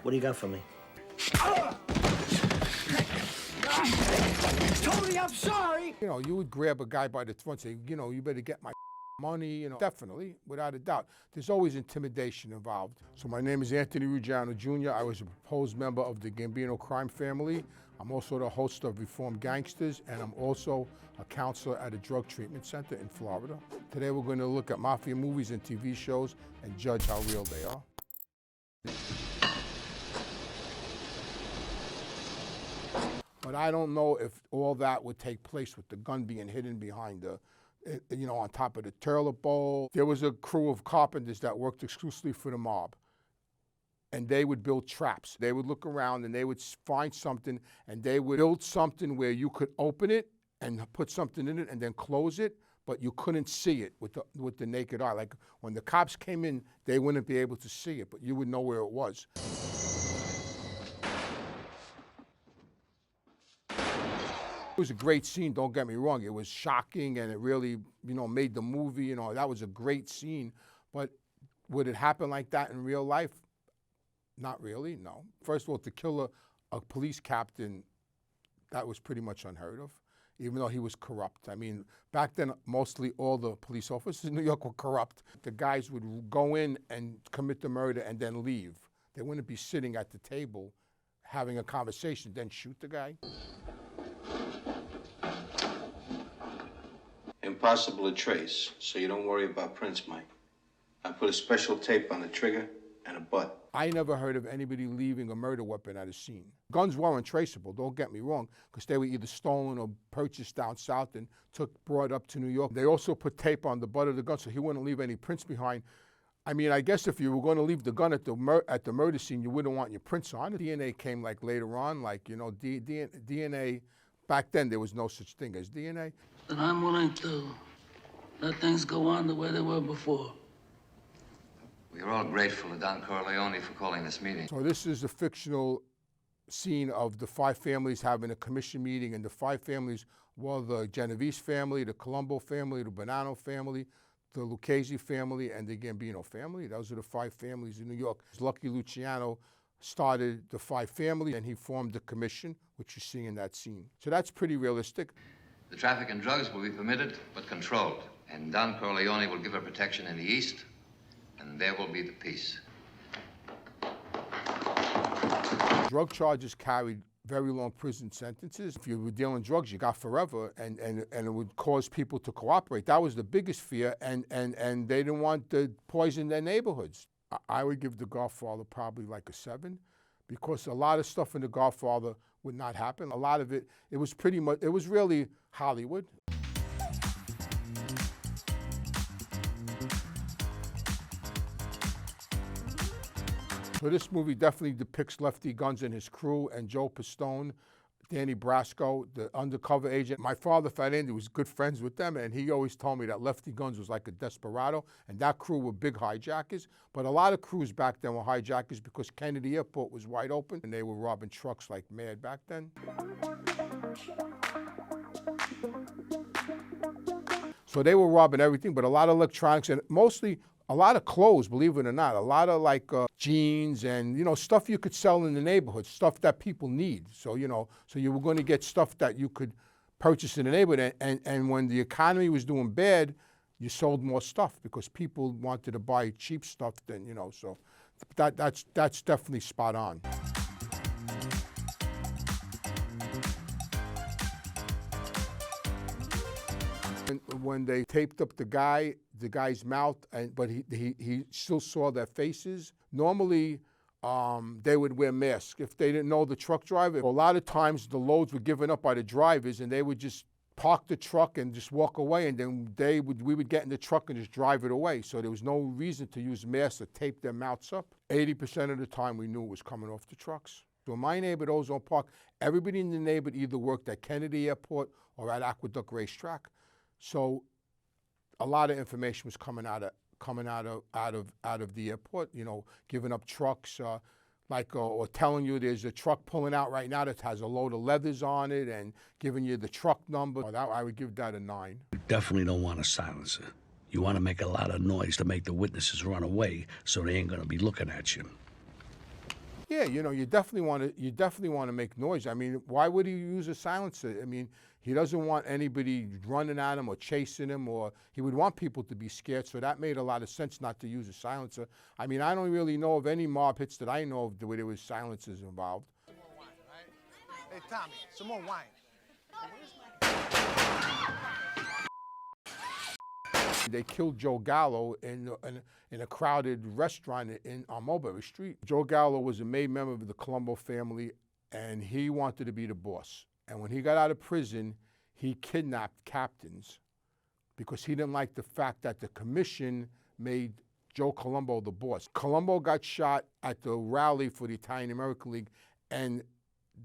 What do you got for me? Tony, I'm sorry. You know, you would grab a guy by the throat and say, you know, you better get my money, you know. Definitely, without a doubt. There's always intimidation involved. So my name is Anthony Ruggiano Jr. I was a proposed member of the Gambino crime family. I'm also the host of Reformed Gangsters, and I'm also a counselor at a drug treatment center in Florida. Today we're going to look at Mafia movies and TV shows and judge how real they are. But I don't know if all that would take place with the gun being hidden behind the, you know, on top of the toilet bowl. There was a crew of carpenters that worked exclusively for the mob. And they would build traps. They would look around and they would find something and they would build something where you could open it and put something in it and then close it, but you couldn't see it with the naked eye. Like when the cops came in, they wouldn't be able to see it, but you would know where it was. It was a great scene, don't get me wrong. It was shocking and it really, you know, made the movie, you know, that was a great scene. But would it happen like that in real life? Not really, no. First of all, to kill a police captain, that was pretty much unheard of, even though he was corrupt. I mean, back then, mostly all the police officers in New York were corrupt. The guys would go in and commit the murder and then leave. They wouldn't be sitting at the table having a conversation, then shoot the guy. Impossible to trace, so you don't worry about prints, Mike. I put a special tape on the trigger and a butt. I never heard of anybody leaving a murder weapon at a scene. Guns weren't traceable, don't get me wrong, because they were either stolen or purchased down south and brought up to New York. They also put tape on the butt of the gun so he wouldn't leave any prints behind. I mean, I guess if you were going to leave the gun at the murder scene, you wouldn't want your prints on it. DNA came like later on, like, you know, DNA, back then there was no such thing as DNA. And I'm willing to let things go on the way they were before. We're all grateful to Don Corleone for calling this meeting. So this is a fictional scene of the five families having a commission meeting, and the five families were the Genovese family, the Colombo family, the Bonanno family, the Lucchese family, and the Gambino family. Those are the five families in New York. Lucky Luciano started the five families, and he formed the commission, which you see in that scene. So that's pretty realistic. The traffic in drugs will be permitted, but controlled. And Don Corleone will give her protection in the East, and there will be the peace. Drug charges carried very long prison sentences. If you were dealing drugs, you got forever, and it would cause people to cooperate. That was the biggest fear, and they didn't want to poison their neighborhoods. I would give The Godfather probably like a 7, because a lot of stuff in The Godfather would not happen. A lot of it was pretty much, it was really Hollywood. So this movie definitely depicts Lefty Guns and his crew, and Joe Pistone, Donnie Brasco, the undercover agent. My father, Fat Andy, was good friends with them, and he always told me that Lefty Guns was like a desperado, and that crew were big hijackers. But a lot of crews back then were hijackers because Kennedy Airport was wide open, and they were robbing trucks like mad back then. So they were robbing everything, but a lot of electronics, and mostly a lot of clothes, believe it or not. A lot of like jeans and, you know, stuff you could sell in the neighborhood, stuff that people need. So, you know, so you were going to get stuff that you could purchase in the neighborhood. And when the economy was doing bad, you sold more stuff because people wanted to buy cheap stuff than, you know, so that's definitely spot on. When they taped up the guy's mouth, but he still saw their faces. Normally, they would wear masks. If they didn't know the truck driver, a lot of times the loads were given up by the drivers, and they would just park the truck and just walk away, and then we would get in the truck and just drive it away. So there was no reason to use masks or tape their mouths up. 80% of the time, we knew it was coming off the trucks. So in my neighborhood, Ozone Park, everybody in the neighborhood either worked at Kennedy Airport or at Aqueduct Racetrack. So a lot of information was coming out of the airport, you know, giving up trucks, or telling you there's a truck pulling out right now that has a load of leathers on it and giving you the truck number. I would give that a 9. You definitely don't want a silencer. You want to make a lot of noise to make the witnesses run away so they ain't going to be looking at you. Yeah, you know, you definitely want to make noise. I mean, why would he use a silencer? I mean, he doesn't want anybody running at him or chasing him, or he would want people to be scared. So that made a lot of sense not to use a silencer. I mean, I don't really know of any mob hits that I know of where there was silencers involved. Some more wine, right? Hey, Tommy, some more wine. They killed Joe Gallo in a crowded restaurant on Mulberry Street. Joe Gallo was a made member of the Colombo family, and he wanted to be the boss. And when he got out of prison, he kidnapped captains because he didn't like the fact that the commission made Joe Colombo the boss. Colombo got shot at the rally for the Italian American League, and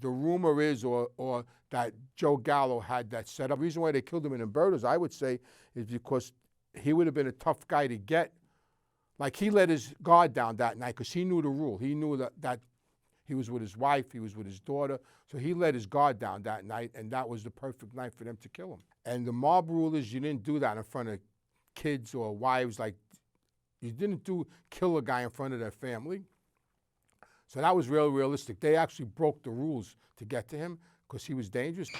the rumor is, or that Joe Gallo had that set up. The reason why they killed him in Umberto's, I would say, is because he would have been a tough guy to get. Like, he let his guard down that night because he knew the rule. He knew that he was with his wife, he was with his daughter, so he let his guard down that night, and that was the perfect night for them to kill him. And the mob rule is you didn't do that in front of kids or wives. Like, you didn't kill a guy in front of their family. So that was real realistic. They actually broke the rules to get to him because he was dangerous.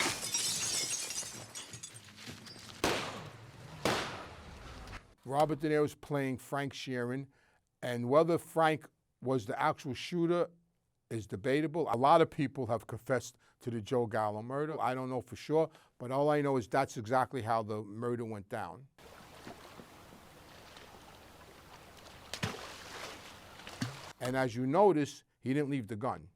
Robert De Niro was playing Frank Sheeran, and whether Frank was the actual shooter is debatable. A lot of people have confessed to the Joe Gallo murder. I don't know for sure, but all I know is that's exactly how the murder went down. And as you notice, he didn't leave the gun.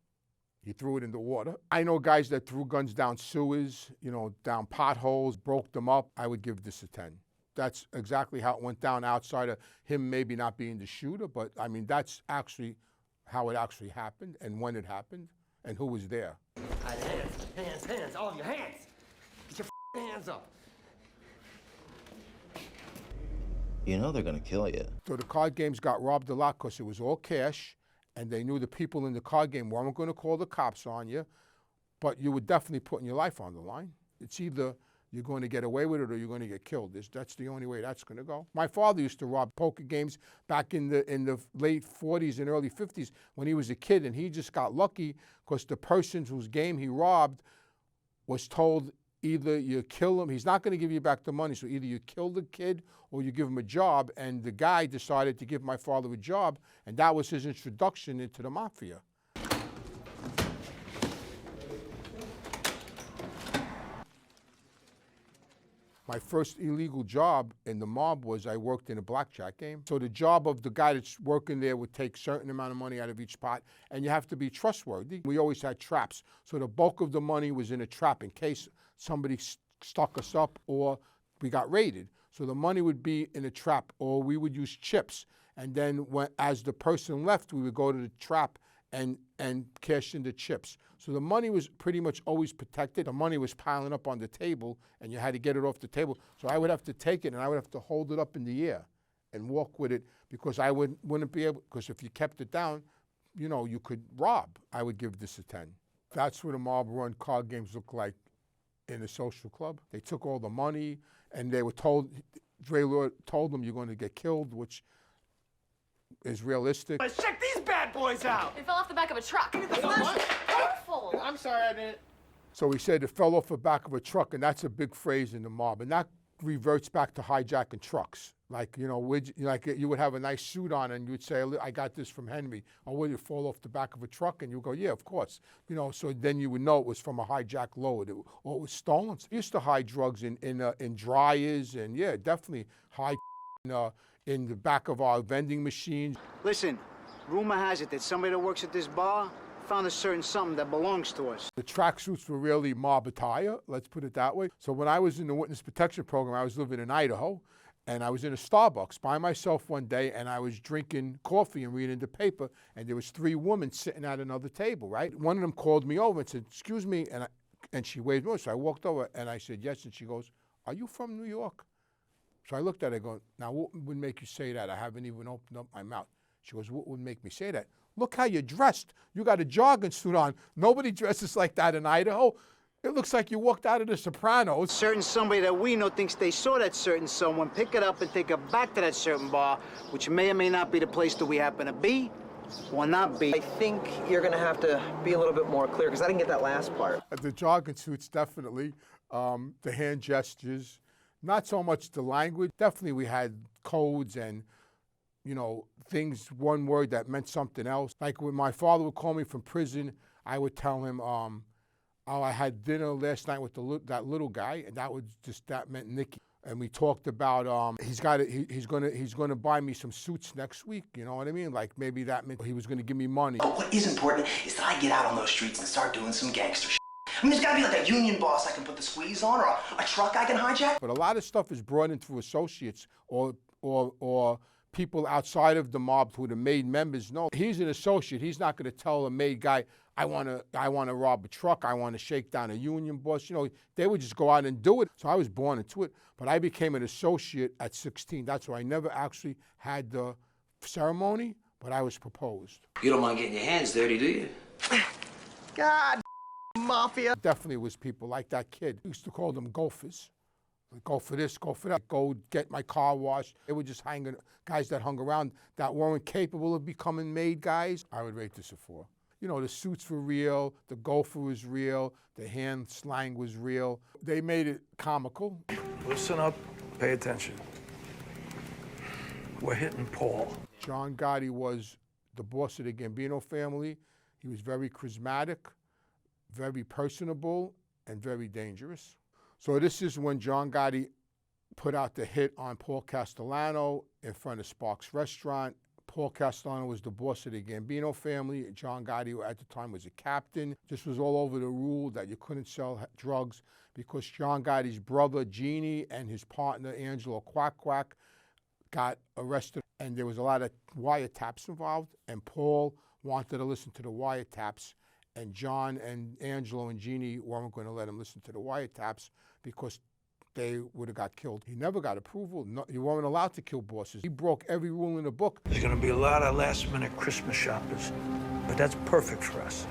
He threw it in the water. I know guys that threw guns down sewers, you know, down potholes, broke them up. I would give this a 10. That's exactly how it went down, outside of him maybe not being the shooter, but I mean, that's actually how it actually happened and when it happened and who was there. Hands, all of your hands. Get your hands up. You know they're gonna kill you. So the card games got robbed a lot because it was all cash, and they knew the people in the card game weren't going to call the cops on you, but you were definitely putting your life on the line. It's either you're going to get away with it or you're going to get killed. That's the only way that's going to go. My father used to rob poker games back in the late 40s and early 50s when he was a kid, and he just got lucky because the person whose game he robbed was told either you kill him, he's not going to give you back the money, so either you kill the kid or you give him a job, and the guy decided to give my father a job, and that was his introduction into the Mafia. My first illegal job in the mob was I worked in a blackjack game. So the job of the guy that's working there would take a certain amount of money out of each pot, and you have to be trustworthy. We always had traps. So the bulk of the money was in a trap in case somebody stuck us up or we got raided. So the money would be in a trap, or we would use chips. And then as the person left, we would go to the trap and cash in the chips. So the money was pretty much always protected. The money was piling up on the table, and you had to get it off the table. So I would have to take it, and I would have to hold it up in the air and walk with it, because I wouldn't be able, because if you kept it down, you know, you could rob. I would give this a 10. That's what a mob run card games look like in a social club. They took all the money, and they were told, Ray Liotta told them you're going to get killed, which is realistic. Let's check these bad boys out. It fell off the back of a truck. Awful. I'm sorry, I didn't. So he said it fell off the back of a truck, and that's a big phrase in the mob, and that reverts back to hijacking trucks. Like, you know, you would have a nice suit on, and you'd say, I got this from Henry. Or would it fall off the back of a truck? And you go, yeah, of course. You know, so then you would know it was from a hijacked load, or it was stolen. So he used to hide drugs in dryers, and yeah, definitely hide in the back of our vending machines. Listen, rumor has it that somebody that works at this bar found a certain something that belongs to us. The tracksuits were really mob attire, let's put it that way. So when I was in the witness protection program, I was living in Idaho, and I was in a Starbucks by myself one day, and I was drinking coffee and reading the paper, and there was 3 women sitting at another table, right? One of them called me over and said, excuse me, and she waved me over. So I walked over, and I said, yes, and she goes, are you from New York? So I looked at her, going, now what would make you say that? I haven't even opened up my mouth. She goes, what would make me say that? Look how you're dressed. You got a jogging suit on. Nobody dresses like that in Idaho. It looks like you walked out of The Sopranos. Certain somebody that we know thinks they saw that certain someone, pick it up and take it back to that certain bar, which may or may not be the place that we happen to be, Will not be. I think you're gonna have to be a little bit more clear, because I didn't get that last part. The jogging suits, definitely. The hand gestures, not so much the language. Definitely we had codes and, you know, things, one word that meant something else. Like when my father would call me from prison, I would tell him, oh, I had dinner last night with that little guy, and that meant Nicky. And we talked about he's gonna buy me some suits next week. You know what I mean? Like maybe that meant he was gonna give me money. But what is important is that I get out on those streets and start doing some gangster shit. I mean, there's gotta be like a union boss I can put the squeeze on, or a truck I can hijack. But a lot of stuff is brought in through associates or people outside of the mob who the made members know. He's an associate. He's not going to tell a made guy, I want to rob a truck. I want to shake down a union boss. You know, they would just go out and do it. So I was born into it. But I became an associate at 16. That's why I never actually had the ceremony, but I was proposed. You don't mind getting your hands dirty, do you? God, Mafia. Definitely was people like that kid. We used to call them golfers. Go for this, go for that, go get my car washed. They were just guys that hung around that weren't capable of becoming made guys. I would rate this a 4. You know, the suits were real, the gopher was real, the hand slang was real. They made it comical. Listen up, pay attention. We're hitting Paul. John Gotti was the boss of the Gambino family. He was very charismatic, very personable, and very dangerous. So this is when John Gotti put out the hit on Paul Castellano in front of Sparks Restaurant. Paul Castellano was the boss of the Gambino family. John Gotti at the time was a captain. This was all over the rule that you couldn't sell drugs because John Gotti's brother, Jeannie, and his partner, Angelo Quack Quack, got arrested. And there was a lot of wiretaps involved. And Paul wanted to listen to the wiretaps. And John and Angelo and Jeannie weren't going to let him listen to the wiretaps because they would have got killed. He never got approval. No, you weren't allowed to kill bosses. He broke every rule in the book. There's gonna be a lot of last-minute Christmas shoppers, but that's perfect for us.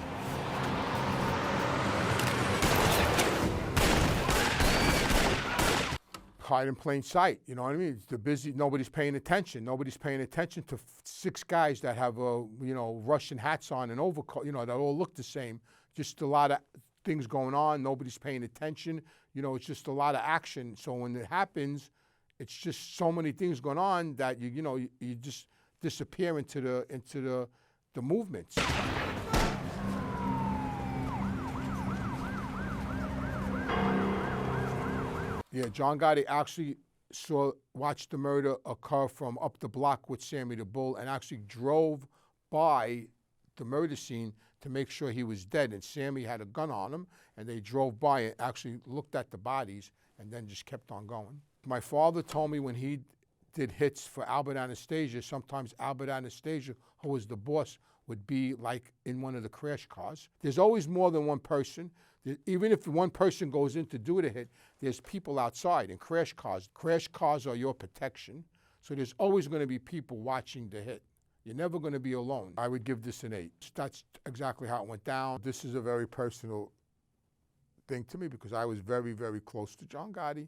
Hide in plain sight, you know what I mean? They're busy, nobody's paying attention. Nobody's paying attention to 6 guys that have, Russian hats on and overcoat, that all look the same. Just a lot of things going on, nobody's paying attention. It's just a lot of action. So when it happens, it's just so many things going on that you just disappear into the movements. Yeah, John Gotti actually watched the murder occur from up the block with Sammy the Bull and actually drove by the murder scene to make sure he was dead. And Sammy had a gun on him, and they drove by and actually looked at the bodies and then just kept on going. My father told me when he did hits for Albert Anastasia, sometimes Albert Anastasia, who was the boss, would be like in one of the crash cars. There's always more than one person. Even if one person goes in to do the hit, there's people outside in crash cars. Crash cars are your protection. So there's always going to be people watching the hit. You're never going to be alone. I would give this an 8. That's exactly how it went down. This is a very personal thing to me because I was very, very close to John Gotti.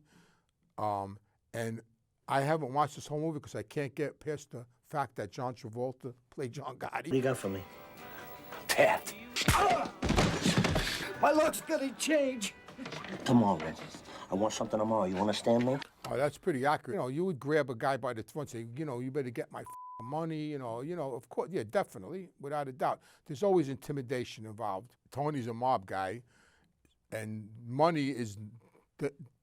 And I haven't watched this whole movie because I can't get past the fact that John Travolta played John Gotti. What do you got for me? Dad. My luck's gonna change. Tomorrow. I want something tomorrow. You understand me? Oh, that's pretty accurate. You would grab a guy by the throat and say, you better get my money, of course, yeah, definitely, without a doubt. There's always intimidation involved. Tony's a mob guy, and money is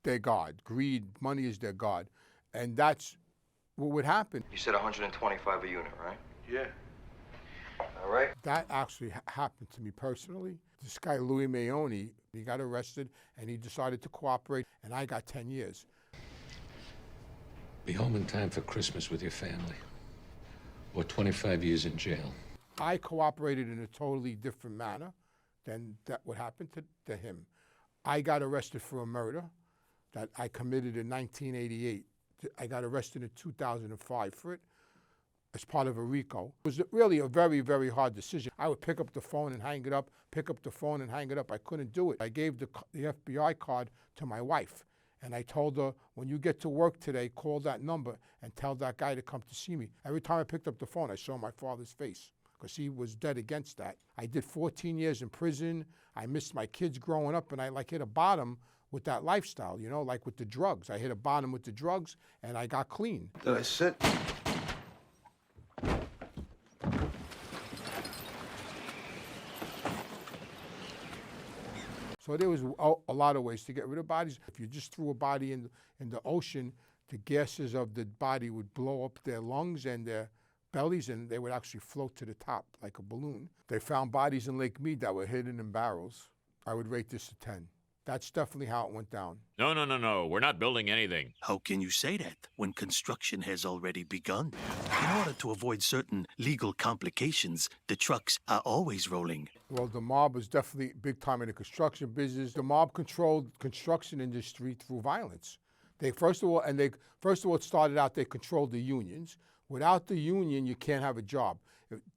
their god. Greed, money is their god. And that's what would happen. You said 125 a unit, right? Yeah. All right. That actually happened to me personally. This guy, Louis Mayoni, he got arrested, and he decided to cooperate, and I got 10 years. Be home in time for Christmas with your family. Or 25 years in jail. I cooperated in a totally different manner than what happened to him. I got arrested for a murder that I committed in 1988. I got arrested in 2005 for it as part of a RICO. It was really a very, very hard decision. I would pick up the phone and hang it up, pick up the phone and hang it up. I couldn't do it. I gave the FBI card to my wife. And I told her, when you get to work today, call that number and tell that guy to come to see me. Every time I picked up the phone, I saw my father's face. because he was dead against that. I did 14 years in prison. I missed my kids growing up, and I hit a bottom with that lifestyle, like with the drugs. I hit a bottom with the drugs, and I got clean. Did I sit? So there was a lot of ways to get rid of bodies. If you just threw a body in the ocean, the gases of the body would blow up their lungs and their bellies, and they would actually float to the top like a balloon. They found bodies in Lake Mead that were hidden in barrels. I would rate this a 10. That's definitely how it went down. No. We're not building anything. How can you say that when construction has already begun? In order to avoid certain legal complications, the trucks are always rolling. Well, the mob was definitely big time in the construction business. The mob controlled the construction industry through violence. First of all, it started out they controlled the unions. Without the union, you can't have a job.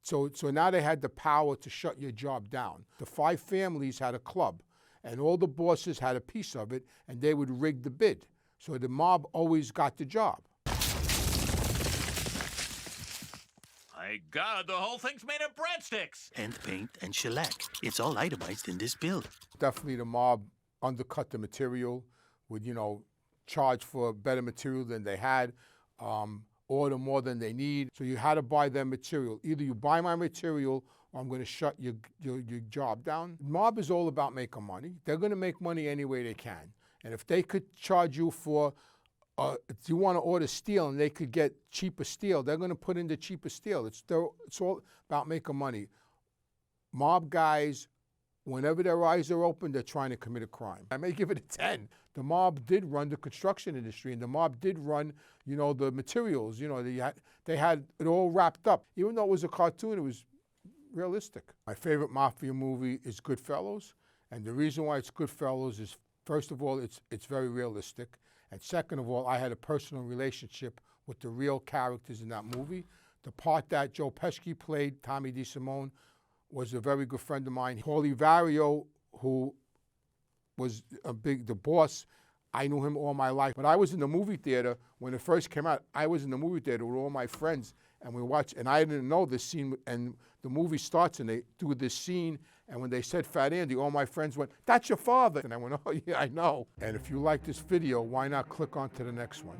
So now they had the power to shut your job down. The 5 families had a club, and all the bosses had a piece of it, and they would rig the bid. So the mob always got the job. My God, the whole thing's made of breadsticks. And paint and shellac. It's all itemized in this bill. Definitely the mob undercut the material, would, charge for better material than they had, order more than they need. So you had to buy their material. Either you buy my material or I'm going to shut your job down. Mob is all about making money. They're going to make money any way they can. And if they could charge you for, if you want to order steel and they could get cheaper steel, they're going to put in the cheaper steel. It's all about making money. Mob guys, whenever their eyes are open, they're trying to commit a crime. I may give it a 10. The mob did run the construction industry, and the mob did run, the materials. They had it all wrapped up. Even though it was a cartoon, it was realistic. My favorite Mafia movie is Goodfellas, and the reason why it's Goodfellas is, first of all, it's very realistic, and second of all, I had a personal relationship with the real characters in that movie. The part that Joe Pesci played, Tommy DeSimone, was a very good friend of mine. Paulie Vario, who was the boss, I knew him all my life. But I was in the movie theater when it first came out. I was in the movie theater with all my friends, and we watched, and I didn't know this scene, and the movie starts, and they do this scene, and when they said Fat Andy, all my friends went, "That's your father." And I went, "Oh yeah, I know." And if you like this video, why not click on to the next one?